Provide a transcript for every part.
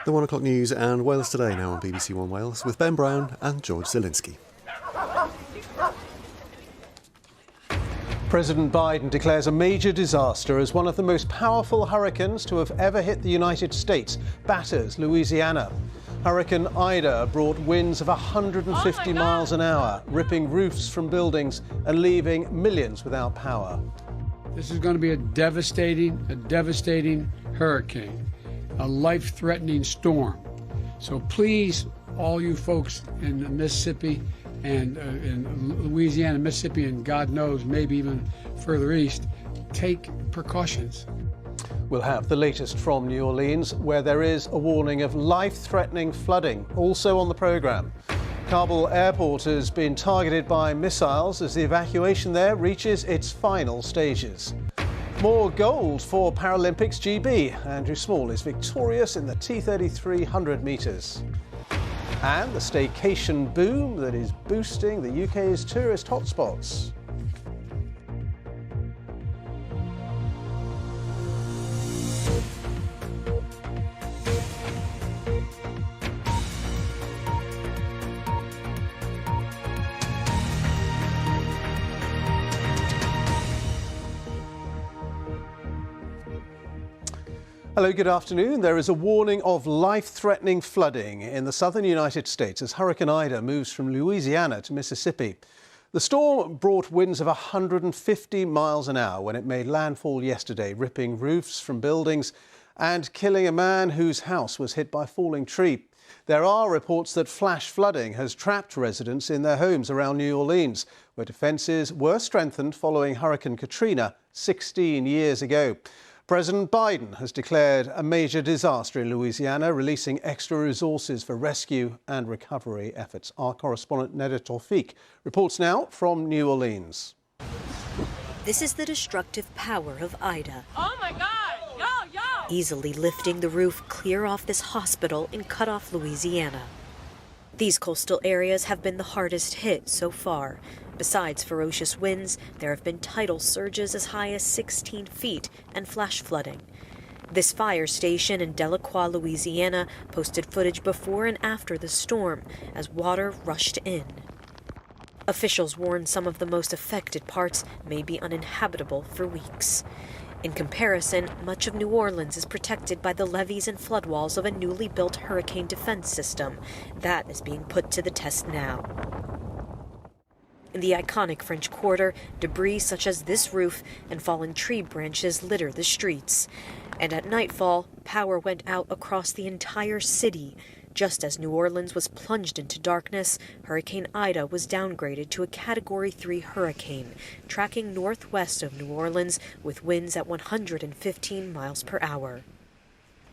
The 1 o'clock news and Wales Today now on BBC One Wales with Ben Brown and George Zielinski. President Biden declares a major disaster as one of the most powerful hurricanes to have ever hit the United States batters Louisiana. Hurricane Ida brought winds of 150 miles an hour, ripping roofs from buildings and leaving millions without power. This is going to be a devastating hurricane, a life-threatening storm. So please, all you folks in Mississippi and in Louisiana, Mississippi, and God knows, maybe even further east, take precautions. We'll have the latest from New Orleans, where there is a warning of life-threatening flooding, also on the programme. Kabul airport has been targeted by missiles as the evacuation there reaches its final stages. More gold for Paralympics GB. Andrew Small is victorious in the T33 100 metres. And the staycation boom that is boosting the UK's tourist hotspots. Hello, good afternoon. There is a warning of life-threatening flooding in the southern United States as Hurricane Ida moves from Louisiana to Mississippi. The storm brought winds of 150 miles an hour when it made landfall yesterday, ripping roofs from buildings and killing a man whose house was hit by a falling tree. There are reports that flash flooding has trapped residents in their homes around New Orleans, where defences were strengthened following Hurricane Katrina 16 years ago. President Biden has declared a major disaster in Louisiana, releasing extra resources for rescue and recovery efforts. Our correspondent Neda Tawfiq reports now from New Orleans. This is the destructive power of Ida. Oh my God! Yo! Easily lifting the roof clear off this hospital in cut-off Louisiana. These coastal areas have been the hardest hit so far. Besides ferocious winds, there have been tidal surges as high as 16 feet and flash flooding. This fire station in Delacroix, Louisiana, posted footage before and after the storm as water rushed in. Officials warn some of the most affected parts may be uninhabitable for weeks. In comparison, much of New Orleans is protected by the levees and floodwalls of a newly built hurricane defense system. That is being put to the test now. In the iconic French Quarter, debris such as this roof and fallen tree branches litter the streets. And at nightfall, power went out across the entire city. Just as New Orleans was plunged into darkness, Hurricane Ida was downgraded to a Category 3 hurricane, tracking northwest of New Orleans with winds at 115 miles per hour.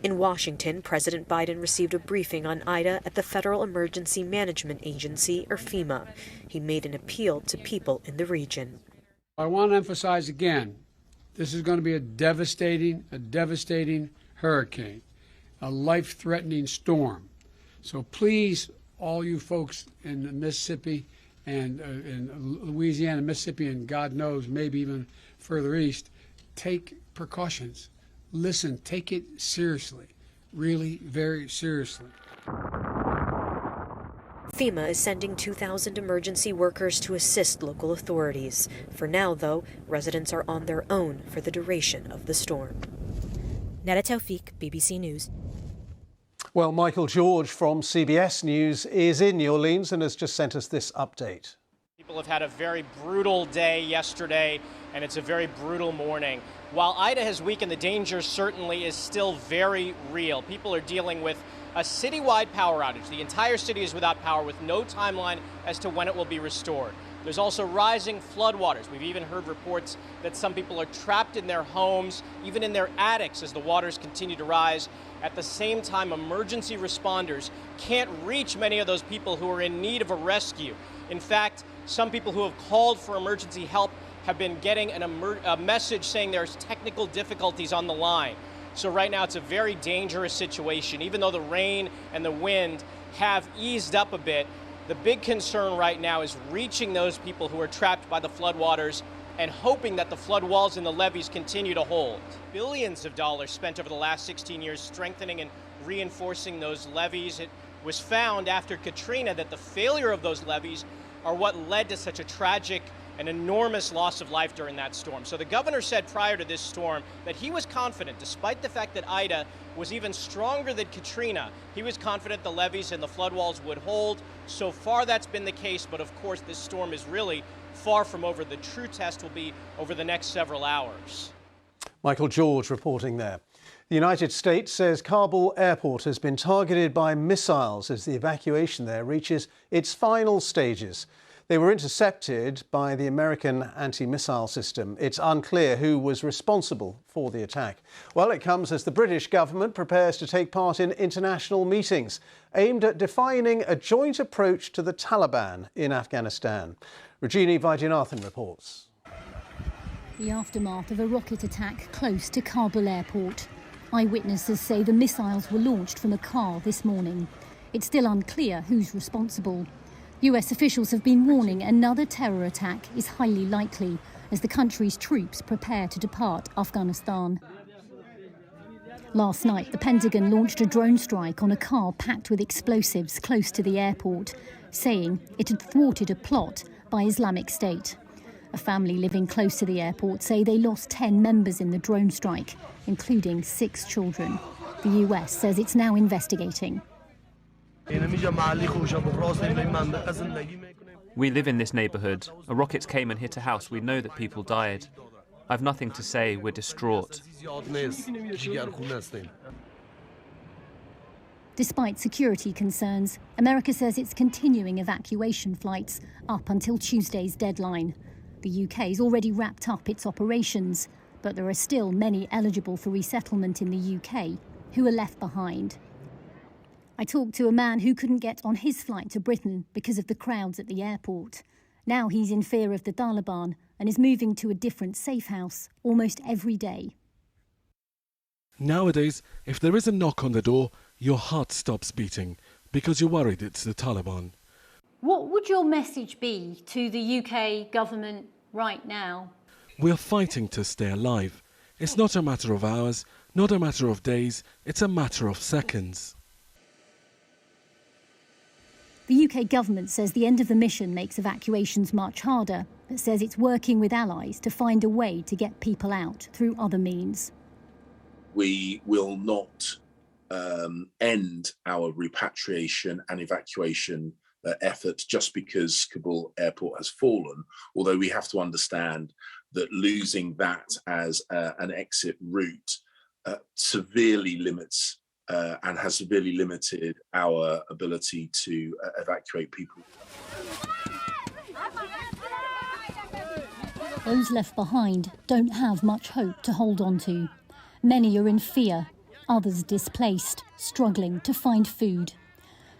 In Washington, President Biden received a briefing on Ida at the Federal Emergency Management Agency, or FEMA. He made an appeal to people in the region. I want to emphasize again, this is going to be a devastating hurricane, a life-threatening storm. So please, all you folks in Mississippi and in Louisiana, Mississippi, and God knows, maybe even further east, take precautions. Listen, take it seriously, really very seriously. FEMA is sending 2,000 emergency workers to assist local authorities. For now, though, residents are on their own for the duration of the storm. Neda Tawfiq, BBC News. Well, Michael George from CBS News is in New Orleans and has just sent us this update. People have had a very brutal day yesterday, and it's a very brutal morning. While Ida has weakened, the danger certainly is still very real. People are dealing with a citywide power outage. The entire city is without power with no timeline as to when it will be restored. There's also rising floodwaters. We've even heard reports that some people are trapped in their homes, even in their attics, as the waters continue to rise. At the same time, emergency responders can't reach many of those people who are in need of a rescue. In fact, some people who have called for emergency help have been getting a message saying there's technical difficulties on the line. So right now it's a very dangerous situation. Even though the rain and the wind have eased up a bit, the big concern right now is reaching those people who are trapped by the floodwaters and hoping that the flood walls and the levees continue to hold. Billions of dollars spent over the last 16 years strengthening and reinforcing those levees. It was found after Katrina that the failure of those levees are what led to such a tragic and enormous loss of life during that storm. So the governor said prior to this storm that he was confident, despite the fact that Ida was even stronger than Katrina, he was confident the levees and the floodwalls would hold. So far that's been the case, but of course this storm is really far from over. The true test will be over the next several hours. Michael George reporting there. The United States says Kabul airport has been targeted by missiles as the evacuation there reaches its final stages. They were intercepted by the American anti-missile system. It's unclear who was responsible for the attack. Well, it comes as the British government prepares to take part in international meetings aimed at defining a joint approach to the Taliban in Afghanistan. Rajini Vaidyanathan reports. The aftermath of a rocket attack close to Kabul airport. Eyewitnesses say the missiles were launched from a car this morning. It's still unclear who's responsible. US officials have been warning another terror attack is highly likely as the country's troops prepare to depart Afghanistan. Last night, the Pentagon launched a drone strike on a car packed with explosives close to the airport, saying it had thwarted a plot by Islamic State. A family living close to the airport say they lost 10 members in the drone strike, including 6 children. The US says it's now investigating. We live in this neighbourhood. A rocket came and hit a house. We know that people died. I've nothing to say. We're distraught. Despite security concerns, America says it's continuing evacuation flights up until Tuesday's deadline. The UK's already wrapped up its operations, but there are still many eligible for resettlement in the UK who are left behind. I talked to a man who couldn't get on his flight to Britain because of the crowds at the airport. Now he's in fear of the Taliban and is moving to a different safe house almost every day. Nowadays, if there is a knock on the door, your heart stops beating because you're worried it's the Taliban. What would your message be to the UK government right now? We're fighting to stay alive. It's not a matter of hours, not a matter of days, it's a matter of seconds. The UK government says the end of the mission makes evacuations much harder, but says it's working with allies to find a way to get people out through other means. We will not end our repatriation and evacuation effort just because Kabul airport has fallen, although we have to understand that losing that as an exit route severely limits and has severely limited our ability to evacuate people. Those left behind don't have much hope to hold on to. Many are in fear, others displaced, struggling to find food.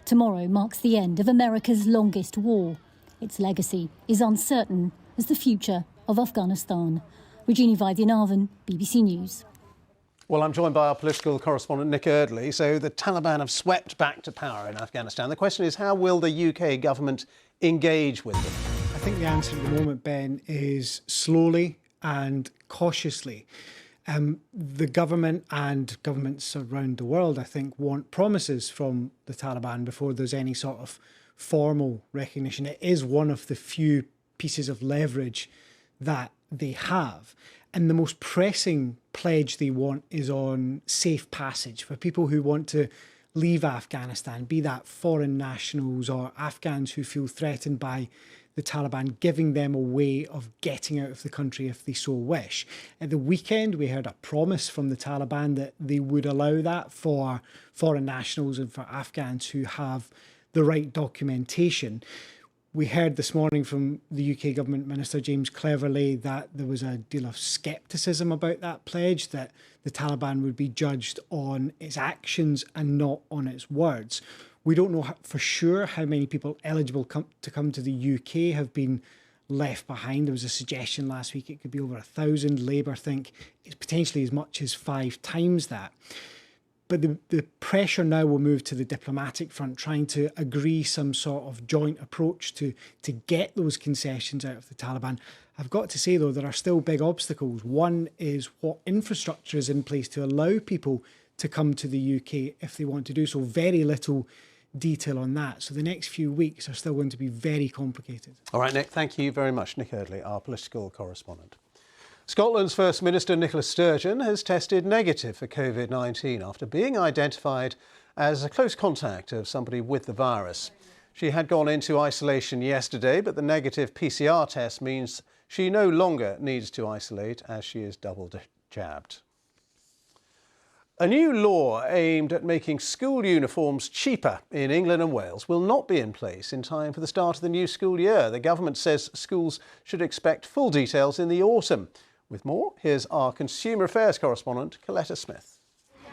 Tomorrow marks the end of America's longest war. Its legacy is uncertain as the future of Afghanistan. Rajini Vaidyanathan, BBC News. Well, I'm joined by our political correspondent, Nick Eardley. So the Taliban have swept back to power in Afghanistan. The question is, how will the UK government engage with them? I think the answer at the moment, Ben, is slowly and cautiously. The government and governments around the world, I think, want promises from the Taliban before there's any sort of formal recognition. It is one of the few pieces of leverage that they have. And the most pressing pledge they want is on safe passage for people who want to leave Afghanistan, be that foreign nationals or Afghans who feel threatened by the Taliban, giving them a way of getting out of the country if they so wish. At the weekend, we heard a promise from the Taliban that they would allow that for foreign nationals and for Afghans who have the right documentation. We heard this morning from the UK Government Minister James Cleverly that there was a deal of scepticism about that pledge, that the Taliban would be judged on its actions and not on its words. We don't know for sure how many people eligible to come to the UK have been left behind. There was a suggestion last week it could be over 1,000. Labour think it's potentially as much as 5 times that. But the pressure now will move to the diplomatic front, trying to agree some sort of joint approach to get those concessions out of the Taliban. I've got to say, though, there are still big obstacles. One is what infrastructure is in place to allow people to come to the UK if they want to do so. Very little detail on that. So the next few weeks are still going to be very complicated. All right, Nick, thank you very much. Nick Eardley, our political correspondent. Scotland's First Minister Nicola Sturgeon has tested negative for COVID-19 after being identified as a close contact of somebody with the virus. She had gone into isolation yesterday, but the negative PCR test means she no longer needs to isolate as she is double jabbed. A new law aimed at making school uniforms cheaper in England and Wales will not be in place in time for the start of the new school year. The government says schools should expect full details in the autumn. With more, here's our Consumer Affairs correspondent, Coletta Smith.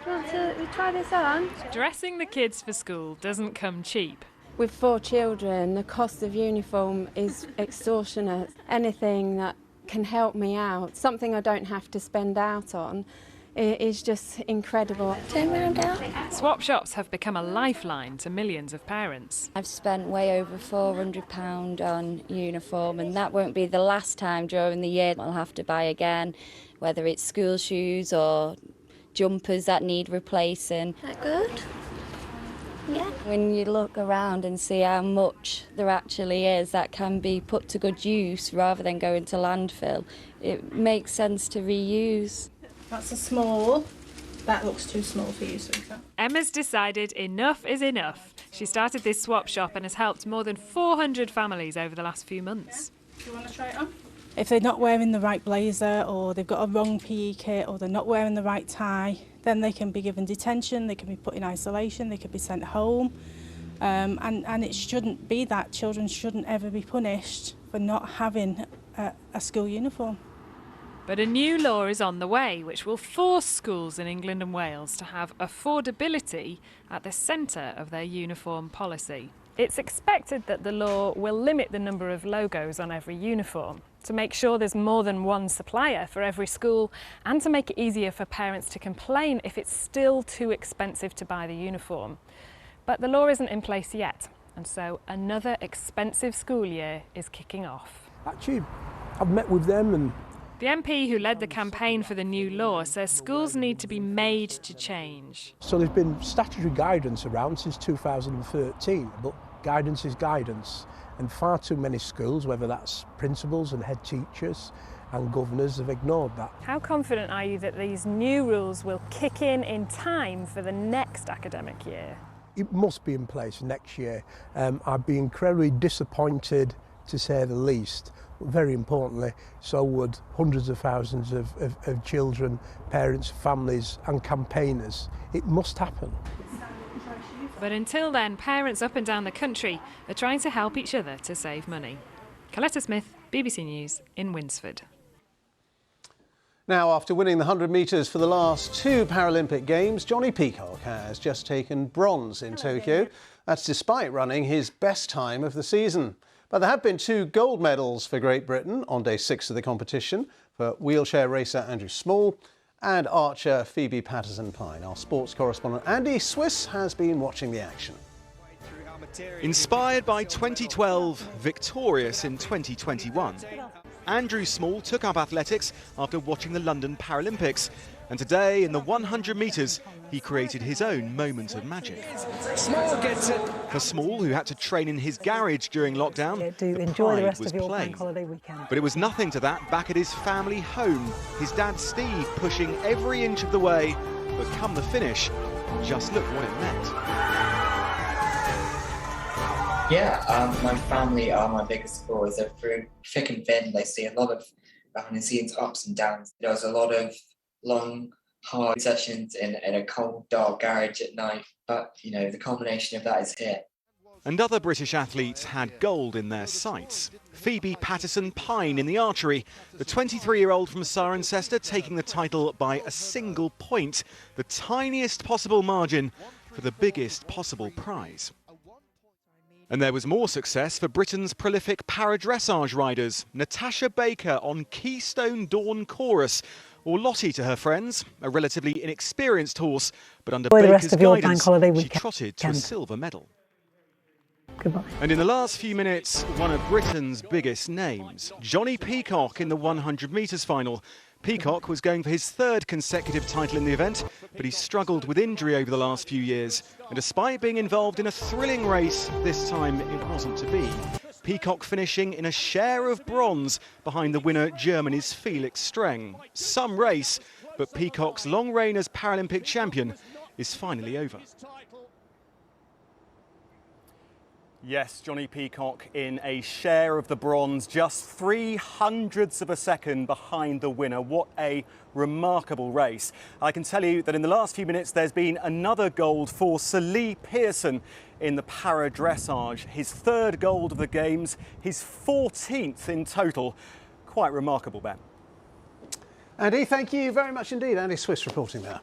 Do you want to try this on? Dressing the kids for school doesn't come cheap. With 4 children, the cost of uniform is extortionate. Anything that can help me out, something I don't have to spend out on, is just incredible. Turn around now. Swap shops have become a lifeline to millions of parents. I've spent way over £400 on uniform, and that won't be the last time during the year I'll have to buy again, whether it's school shoes or jumpers that need replacing. Is that good? Yeah. When you look around and see how much there actually is that can be put to good use rather than going to landfill, it makes sense to reuse. That's a small. That looks too small for you, Susan. Emma's decided enough is enough. She started this swap shop and has helped more than 400 families over the last few months. Do you want to try it on? If they're not wearing the right blazer, or they've got a wrong PE kit, or they're not wearing the right tie, then they can be given detention, they can be put in isolation, they could be sent home. And it shouldn't be that. Children shouldn't ever be punished for not having a school uniform. But a new law is on the way, which will force schools in England and Wales to have affordability at the centre of their uniform policy. It's expected that the law will limit the number of logos on every uniform to make sure there's more than one supplier for every school, and to make it easier for parents to complain if it's still too expensive to buy the uniform. But the law isn't in place yet, and so another expensive school year is kicking off. Actually, I've met with them, and the MP who led the campaign for the new law says schools need to be made to change. So there's been statutory guidance around since 2013, but guidance is guidance. And far too many schools, whether that's principals and head teachers and governors, have ignored that. How confident are you that these new rules will kick in time for the next academic year? It must be in place next year. I'd be incredibly disappointed, to say the least. Very importantly, so would hundreds of thousands of children, parents, families and campaigners. It must happen. But until then, parents up and down the country are trying to help each other to save money. Coletta Smith, BBC News in Winsford. Now, after winning the 100 metres for the last 2 Paralympic Games, Johnny Peacock has just taken bronze in Tokyo. That's despite running his best time of the season. But there have been 2 gold medals for Great Britain on day 6 of the competition for wheelchair racer Andrew Small and archer Phoebe Patterson-Pine. Our sports correspondent Andy Swiss has been watching the action. Inspired by 2012, victorious in 2021. Andrew Small took up athletics after watching the London Paralympics. And today, in the 100 metres, he created his own moment of magic. Small gets it. For Small, who had to train in his garage during lockdown, do enjoy the rest of your bank holiday weekend. But it was nothing to that back at his family home. His dad Steve pushing every inch of the way, but come the finish, just look what it meant. Yeah, my family are my biggest supporters. They're through thick and thin. They see a lot of behind the scenes ups and downs. There was a lot of long, hard sessions in a cold, dark garage at night. But, you know, the culmination of that is here. And other British athletes had gold in their sights. Phoebe Patterson-Pine in the archery, the 23-year-old from Cirencester taking the title by a single point, the tiniest possible margin for the biggest possible prize. And there was more success for Britain's prolific paradressage riders. Natasha Baker on Keystone Dawn Chorus, or Lottie to her friends, a relatively inexperienced horse, but under Baker's guidance, she trotted to a silver medal. Goodbye. And in the last few minutes, one of Britain's biggest names, Johnny Peacock in the 100 metres final, Peacock was going for his third consecutive title in the event, but he struggled with injury over the last few years. And despite being involved in a thrilling race, this time it wasn't to be. Peacock finishing in a share of bronze behind the winner, Germany's Felix Streng. Some race, but Peacock's long reign as Paralympic champion is finally over. Yes, Johnny Peacock in a share of the bronze, just 0.03 of a second behind the winner. What a remarkable race. I can tell you that in the last few minutes there's been another gold for Sir Lee Pearson in the para dressage. His third gold of the Games, his 14th in total. Quite remarkable, Ben. Andy, thank you very much indeed. Andy Swiss reporting there.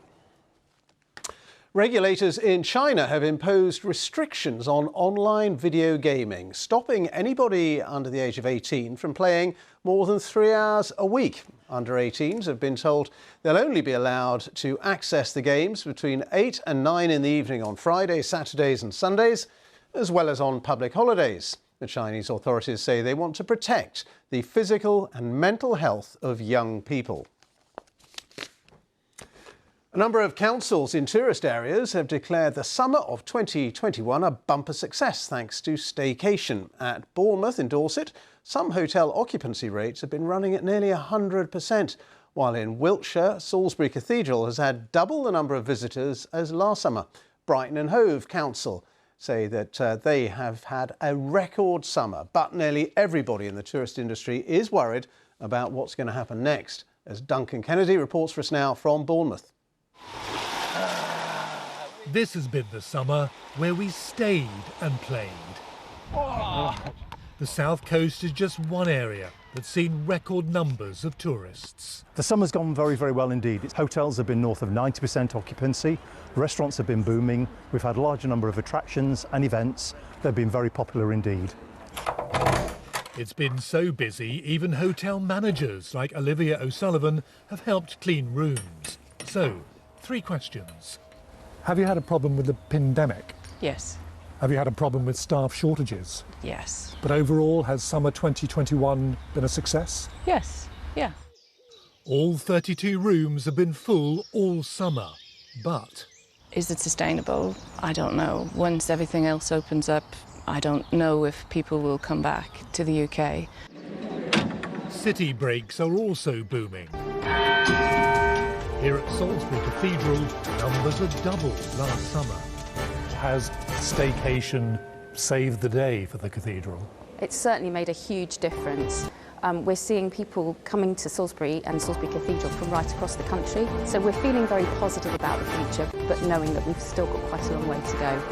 Regulators in China have imposed restrictions on online video gaming, stopping anybody under the age of 18 from playing more than 3 hours a week. Under 18s have been told they'll only be allowed to access the games between 8 and 9 in the evening on Fridays, Saturdays and Sundays, as well as on public holidays. The Chinese authorities say they want to protect the physical and mental health of young people. A number of councils in tourist areas have declared the summer of 2021 a bumper success thanks to staycation. At Bournemouth in Dorset, some hotel occupancy rates have been running at nearly 100%, while in Wiltshire, Salisbury Cathedral has had double the number of visitors as last summer. Brighton and Hove Council say that they have had a record summer, but nearly everybody in the tourist industry is worried about what's going to happen next. As Duncan Kennedy reports for us now from Bournemouth. This has been the summer where we stayed and played. The South Coast is just one area that's seen record numbers of tourists. The summer's gone very, very well indeed. Hotels have been north of 90% occupancy, restaurants have been booming, we've had a large number of attractions and events. They've been very popular indeed. It's been so busy, even hotel managers like Olivia O'Sullivan have helped clean rooms. So, 3 questions. Have you had a problem with the pandemic? Yes. Have you had a problem with staff shortages? Yes. But overall, has summer 2021 been a success? Yes. Yeah. All 32 rooms have been full all summer, but... Is it sustainable? I don't know. Once everything else opens up, I don't know if people will come back to the UK. City breaks are also booming. Here at Salisbury Cathedral, numbers are doubled last summer. Has staycation saved the day for the cathedral? It's certainly made a huge difference. We're seeing people coming to Salisbury and Salisbury Cathedral from right across the country. So we're feeling very positive about the future, but knowing that we've still got quite a long way to go.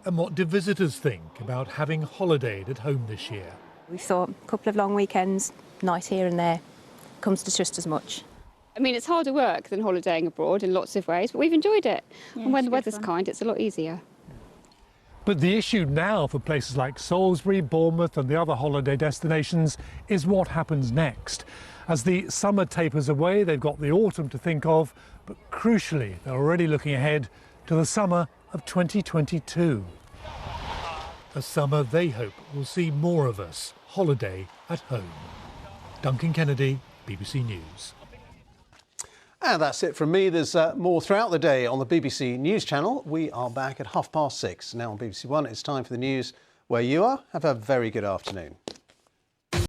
And what do visitors think about having holidayed at home this year? We thought a couple of long weekends, night here and there, comes to just as much. I mean, it's harder work than holidaying abroad in lots of ways, but we've enjoyed it. Yeah, and when the weather's kind, it's a lot easier. But the issue now for places like Salisbury, Bournemouth and the other holiday destinations is what happens next. As the summer tapers away, they've got the autumn to think of, but crucially, they're already looking ahead to the summer of 2022. A summer they hope will see more of us holiday at home. Duncan Kennedy, BBC News. And that's it from me. There's more throughout the day on the BBC News channel. We are back at 6:30. Now on BBC One, it's time for the news where you are. Have a very good afternoon.